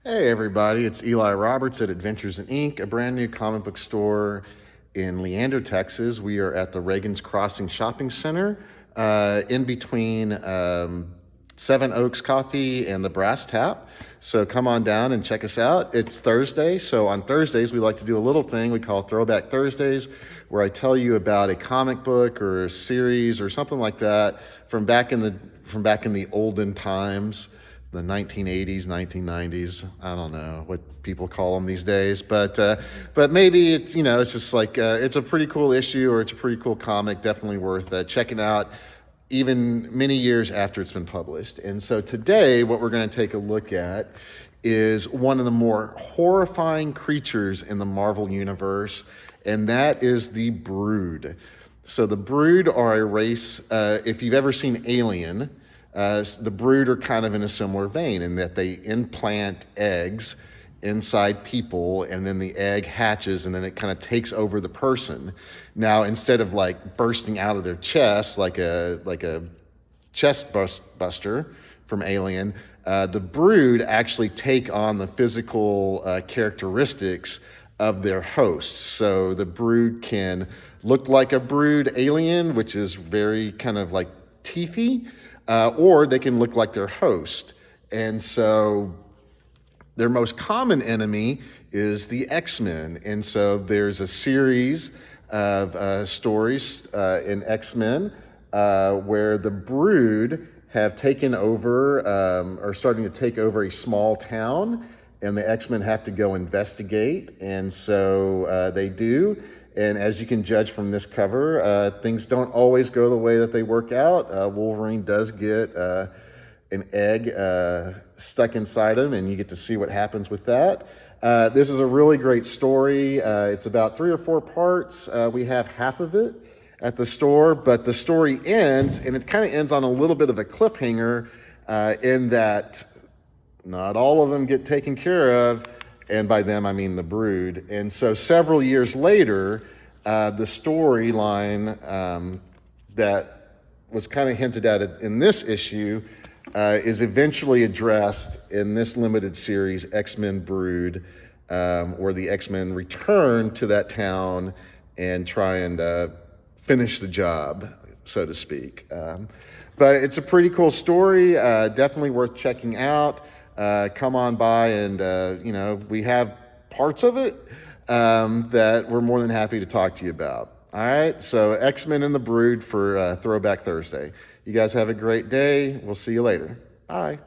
Hey everybody, it's Eli Roberts at Adventures in Ink, a brand new comic book store in Leander, Texas. We are at the Reagan's Crossing Shopping Center, in between Seven Oaks Coffee and the Brass Tap. So come on down and check us out. It's Thursday, so on Thursdays we like to do a little thing we call Throwback Thursdays, where I tell you about a comic book or a series or something like that from back in the olden times, the 1980s, 1990s. I don't know what people call them these days, but maybe it's just like it's a pretty cool issue or it's a pretty cool comic, definitely worth checking out, even many years after it's been published. And so today, what we're going to take a look at is one of the more horrifying creatures in the Marvel universe, and that is the Brood. So the Brood are a race. If you've ever seen Alien, the Brood are kind of in a similar vein in that they implant eggs inside people, and then the egg hatches and then it kind of takes over the person. Now, instead of like bursting out of their chest like a chest buster from Alien, the Brood actually take on the physical characteristics of their hosts. So the Brood can look like a Brood alien, which is very kind of like teethy, or they can look like their host. And so their most common enemy is the X-Men. And so there's a series of stories in X-Men where the Brood have taken over, are starting to take over a small town, and the X-Men have to go investigate. And so they do. And as you can judge from this cover, things don't always go the way that they work out. Wolverine does get an egg stuck inside him, and you get to see what happens with that. This is a really great story. It's about 3 or 4 parts. We have half of it at the store, but the story ends, and it kind of ends on a little bit of a cliffhanger in that not all of them get taken care of. And by them, I mean the Brood. And so several years later, the storyline that was kind of hinted at in this issue is eventually addressed in this limited series, X-Men Brood, where the X-Men return to that town and try and finish the job, so to speak. But it's a pretty cool story, definitely worth checking out. Come on by and, we have parts of it that we're more than happy to talk to you about. All right, so X-Men and the Brood for Throwback Thursday. You guys have a great day. We'll see you later. Bye.